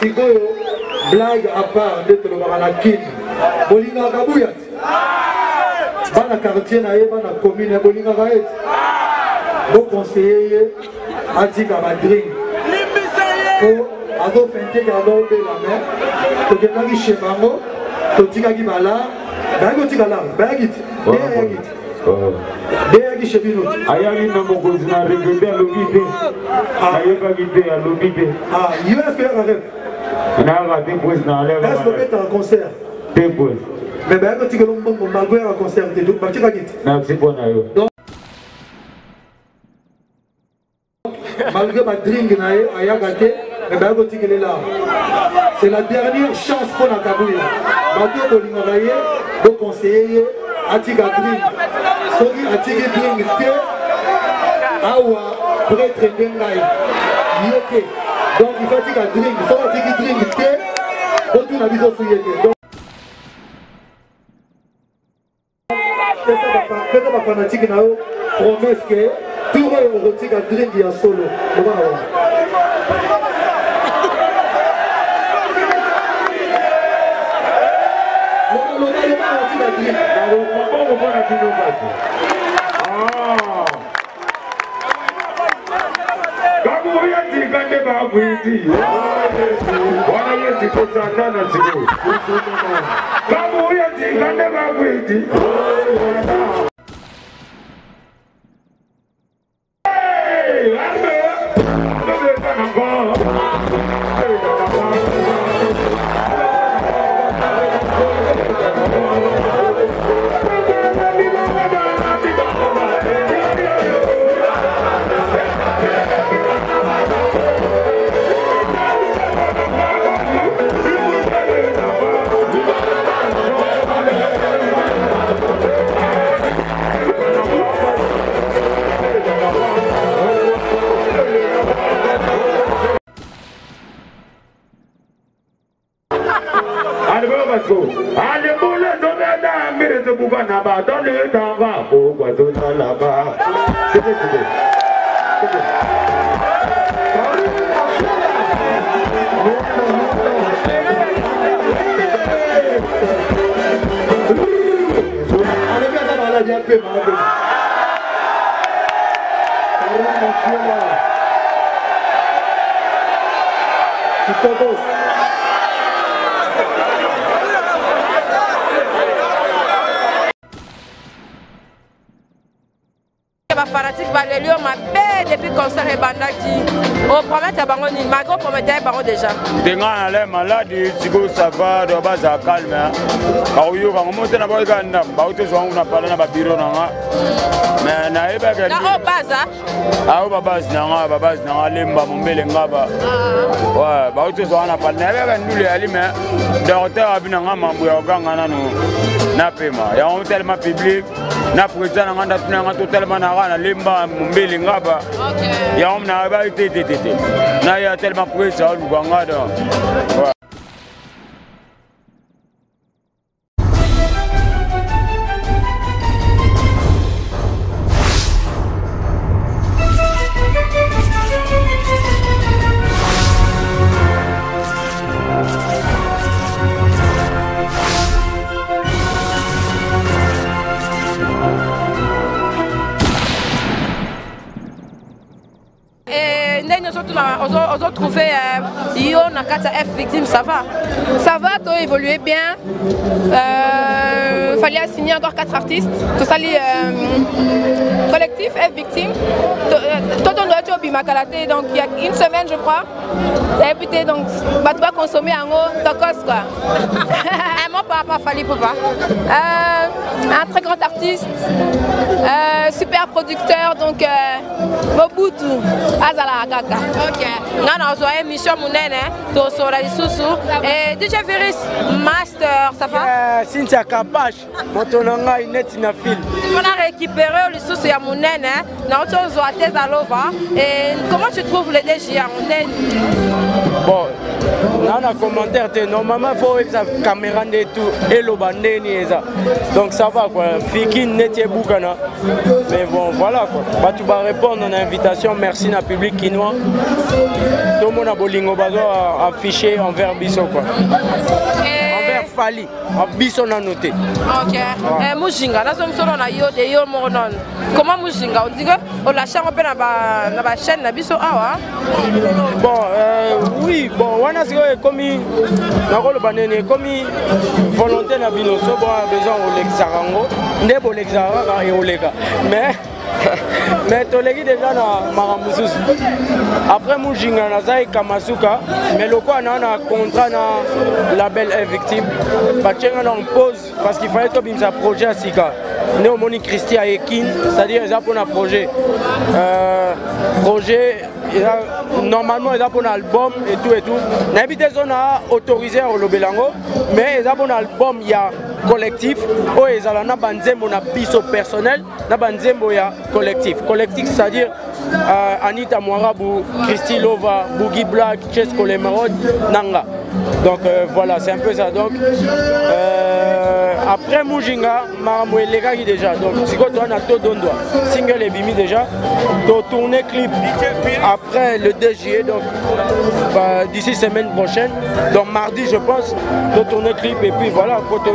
sikoyo blague à part de tolobaka na kini bolingaka buya ti bana quartier na ye bana commune bolingaka ye ti boconseiller ye atika badring po azofenteke azobela me tokendaki chez bango totikaki balar bayaki otika lar bayaki ti eyaki ti deyaki chez bino ti ayaki na mokonzi na regrete alobi te ayebaki te alobi te yo eske yaka rep nayaka te président eske obetaka concert te pose mais bayaki otikela mbongo malgré yaka concert te batikaki ti merci mpo na yo malgré ma drink nae ayaka te mais bayaki otikelela c'est la dernière chance pour na Kabouya bato bolingaka ye boconseiller ye atika drink soki atiki drink te awa prêtre nde ngai ye te donc il faut atika drink soki atiki drink te botuna biso su ye te pesa bafanatike na yo promesse ke tout oyo okotika drink ya solo obana wa Kabouya tikande bakwiti wana yeti kosakana siku Kabouya tikande bakwiti Allez, boule, donnez-la, mire de Boubanaba, donnez dans va, pourquoi tout ça là-bas? Fanatique Valério m'a fait depuis concert et bandaki. On promet à Bango ni Mago promettait Bango déjà. Denga la maladie, sigo ça va, de base à calme. Quand you vas monter na boy ganda, ba uto zo na pala na babiro na mais na eba ga. Na o baza. Ah o babaz na lemba mombele ngaba. Ouais, ba uto zo na pala na eba ndule ali mais docteur abina ngama mbu ya ganga na no na pema. Ya on tellement public. Na président na nganda tuna ngata tellement na ngana lemba mombele ngaba. OK. Ya on na ba tete. Na ya tellement président lu ngada. Ouais. On a trouvé Yo Nakata F victime, ça va, toi évoluer bien. Fallait signer encore 4 artistes. Tout ça, collectif F victime. Tout on doit être au Bimakalate, donc il y a une semaine je crois. Et puis donc, tu vas consommer en haut, tokos quoi. Un mot par rapport à Fali Poupa. Un très grand artiste, super producteur, donc Mobutu, Azala Kaka. Ok. Non, on a une mission monnaie, donc sur la Isusu. Et DJ Virus, master, ça va? Cynthia Kapash, Motonanga, Inet Nafil. On a récupéré le sous à mon nène, et comment tu trouves le DG à mon nène? Bon, dans un commentaire, normalement, il faut que la caméra et tout, et le bandé, donc ça va quoi. Fiki n'était boukana. Mais bon, voilà quoi. Bah, tu vas répondre à l'invitation, merci à public quinois. Tout le monde a bolingo bazo affiché envers Bisso quoi. Envers Fali, Bisso n'a noté. Ok. Mujinga, là sommes sur la yo de yo monon. Comment Mujinga? On dit que on la chaîne on peut na ba chaîne na Bisso awa. Bon, oui, bon, on a comme na banene comme volonté na bino so bon besoin au l'exarango, nebo l'exaranga et au lega. Mais tolegi déjà na maramusus. Après Mujinga na zai Kamasuka, mais le quoi na contrat na label est victime. Batchenga en pause parce qu'il fallait que bimsa projet à Sika. Néomoni Christi à Ekin, c'est-à-dire ils ont pour un projet. Normalement ils ont pour un album et tout. N'habite on a autorisé à Olobelango, mais ils ont pour un album il y a collectif. Oh ils ont na banzembo na biso personnel, na banzembo ya collectif. Collectif c'est-à-dire Anita Moirabou, Christy Lova, Boogie Black, Chesco Lemerod, Nanga. Donc voilà, c'est un peu ça. Donc après Mujinga, Maramoué Legagi déjà. Donc si tu as tout donné, single et bimi déjà. Tu tourner clip après le 2 juillet, donc d'ici semaine prochaine. Donc mardi je pense, tu tourner clip et puis voilà, pour te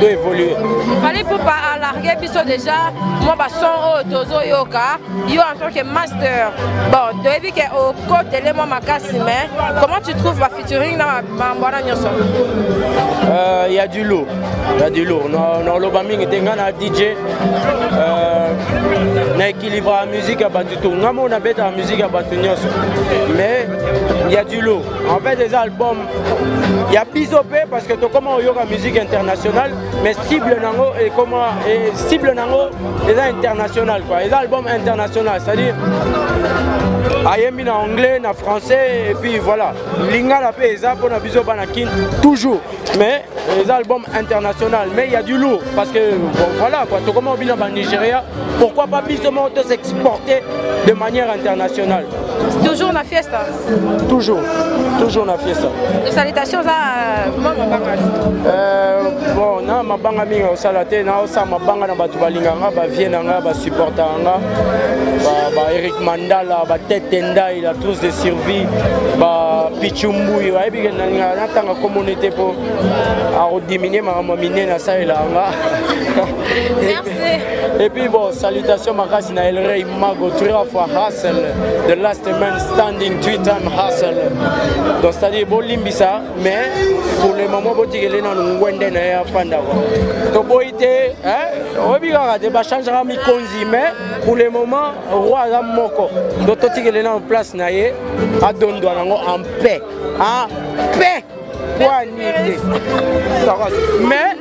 évoluer. Fallait pour pas larguer Bisso déjà. Moi son Tozo Yoka, yo en tant que master. Bon, depuis que au côté les moi mais comment tu trouves la featuring dans ma il y a du lourd. Il y a du lourd. Dans le Baming, il y a un DJ. On équilibre la musique à Batuto. On a bête la musique à Batunios. Mais il y a du lourd. En fait, des albums, il y a Bisopé parce que tu comment on y a la musique internationale, mais cible nango et comment cible nango les international quoi. Les albums internationaux, c'est-à-dire ayemi en anglais, en français et puis voilà. Linga la paix, ça pour la biso banakin toujours. Mais les albums internationaux, mais il y a du lourd parce que bon, voilà quoi. Tu comment on vit en Nigeria, pourquoi pas biso s'exporter de manière internationale. Toujours la fiesta. Toujours la fiesta. Les salutations à bon, na mabanga minga osalate na osa mabanga na batu balinganga ba vienanga ba supportanga ba Eric Mandala ba Tetenda il a tous de survie ba Pichumbu ba ebi na tanga communauté pour a diminuer ma mamine na ça là merci. Et puis bon, salutations makasi na El Rey Mago 3 fois hustle, the last man standing 3 times hustle. Donc c'est-à-dire bon limbisa mais pour le moment botigele na ngwende na ya fanda to boité obiga de ba changera mi konzi mais pour le moment roi la moko do totigele na en place na ye a dondo nango en paix quoi mais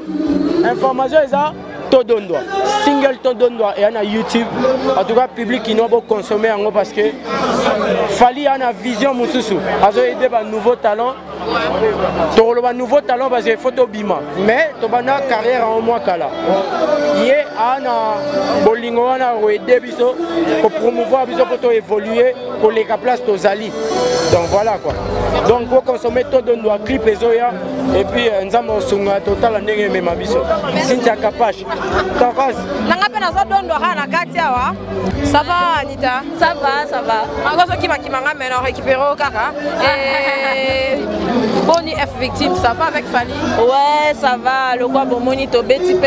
information ça tout donne single tout donne et on a YouTube en tout cas public qui doit consommer en parce que fallait une vision mususu azo aider ba nouveau talent to le nouveau talent parce que photo bima mais to bana carrière en mois kala yé ana bolingo ana aider biso pour promouvoir biso pour évoluer pour les place to zali donc voilà quoi donc pour consommer tout donne clip les oya et puis nzamo sunga total ndenge mema biso Cynthia Kapache. Ça va Anita? Ça va. Boni F victime, ça va avec Fali? Ouais, ça va. Le quoi bon monito BTP.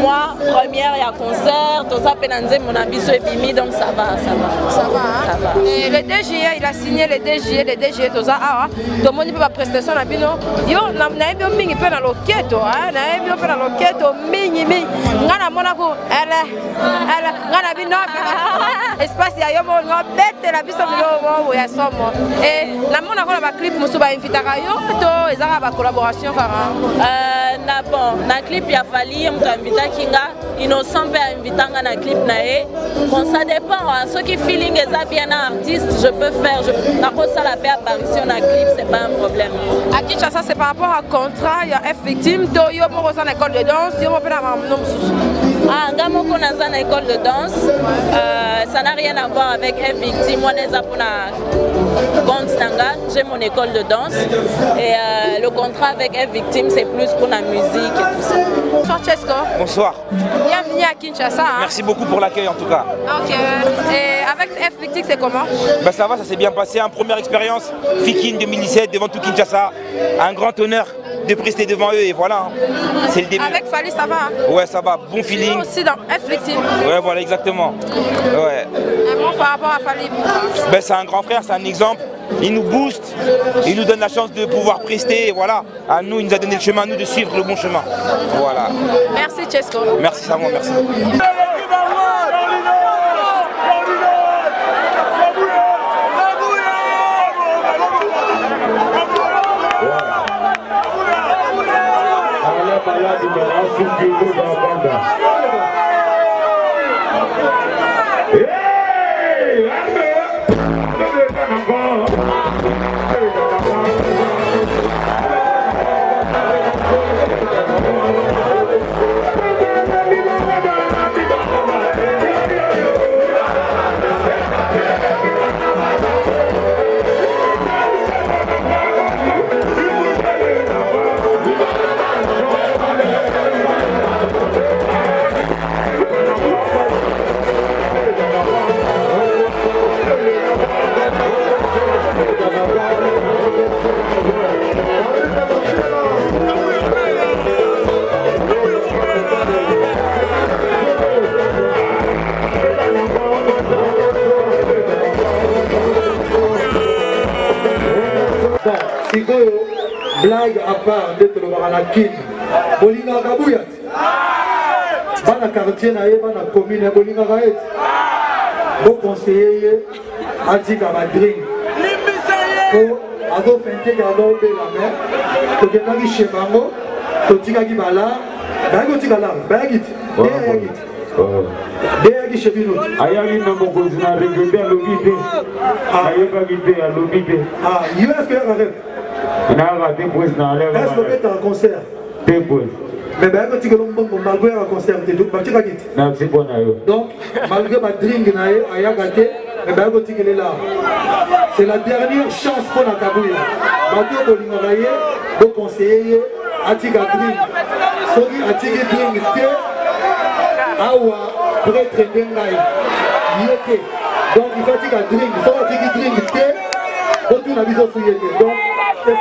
Moi, première, il y a concert, tout ça penanze mon abisso et bimi donc ça va. Ça va. Et le DGA, il a signé le DGA tout ça. Ah, tout le monde peut pas prestation na bino. Yo, na ebio mingi pe na loketo, na ebio pe na loketo mingi. Ngana mona ko ngana bino espace ya yo mo bete la biso bino ya somo. Et na mona ko ba clip musu ba invitaka yo to ezaka ba collaboration kara. Na bon, na clip ya Fali mtu invita kinga innocent pe invitanga na clip na e. Bon ça dépend, ce qui feeling eza bien artiste, je peux faire na ko ça la paix apparition na clip, c'est pas un problème. À Kinshasa c'est par rapport à contrat, il y a F victime to yo mo ko sa école de danse, yo mo pe na nom Ah, ngamoko naza na école de danse. Ça n'a rien à voir avec F Victime. Moi, j'ai mon école de danse. Et le contrat avec F Victime, c'est plus pour la musique et tout ça. Bonsoir Chesco. Bonsoir. Bienvenue à Kinshasa. Hein? Merci beaucoup pour l'accueil en tout cas. Ok. Et avec F Victime, c'est comment? Ben ça va, ça s'est bien passé. Première expérience, Fikin 2017 devant tout Kinshasa. Un grand honneur de prester devant eux et voilà. C'est le début. Avec Fali, ça va? Hein? Ouais, ça va. Bon feeling. Nous aussi dans F Victime. Ouais, voilà, exactement. Ouais. Et bon, par rapport à Fali, ben, c'est un grand frère, c'est un exemple. Il nous booste, il nous donne la chance de pouvoir prester. Et voilà. À nous, il nous a donné le chemin, à nous de suivre le bon chemin. Voilà. Merci Chesco. Merci Samo, merci. Blague à part d'être le Baranakin, Bolinga Gabouyat, Bana quartier naïe, Bana commune, Bolinga Gaet, Bon conseiller, Atika Madrid, pour Ado Fente Gado la mer, Tokenagi Chemango, Totikagi Bala, Bago Tigala, Bagit, Deyagi Chebino. Ayagi na mokozina regretter à l'obité. Ayagi à l'obité. Ah, US que arrête. Est-ce que tu as un concert? Mais ben quand tu as malgré un concert, tu as dit. Donc, malgré ma drink, mais ben quand tu es là, c'est la dernière chance pour la Kabouya. Maintenant, tu as un conseiller, Atika drink. Sogi Atika drink, Awa, prêtre Dengaï, Yété. Donc, il faut Atika drink, il faut Atika drink, donc tu n'as pas besoin de Yété. Donc, c'est ça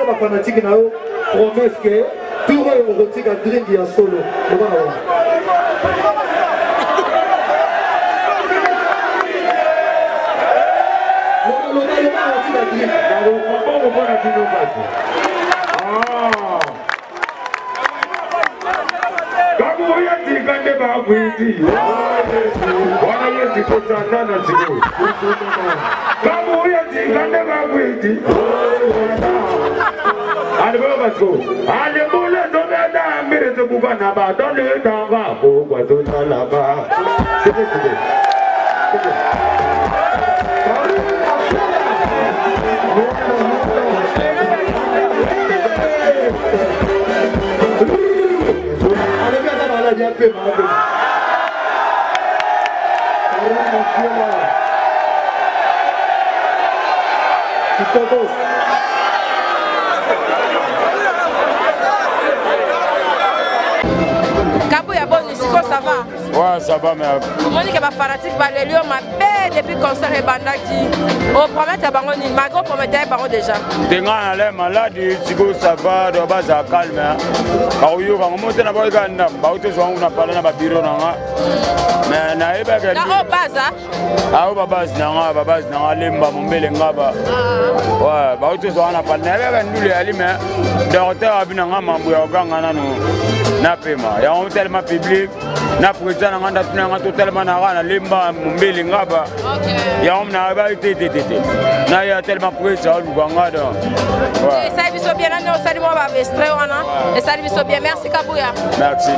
ma fanatique promesse que tout le monde retire un drink en solo. Kabouya bon, ici ça va? Ouais, ça va, mais... On dit que ma fanatique va les lieux, ma belle depuis le concert et Bandaki. On promet à Bango, ma go promettait Bango déjà. Des gens qui sont malades, ça va, de base à calme. Parce que quand on monte dans le Ganda, on a parlé dans le bureau. Mais na eba que na baza ah babaz na lemba mombele ngaba ouais ba uto zo ana parle na eba ndule ali mais docteur abina ngama mbu ya ganga nanu na pema ya on tellement public na président nganda tuna ngato tellement na ngana lemba mombele ngaba ya on na eba tete na ya tellement président lu ganga do ouais ça biso bien na no sali mo ba extrait wana et ça biso bien merci Kabouya merci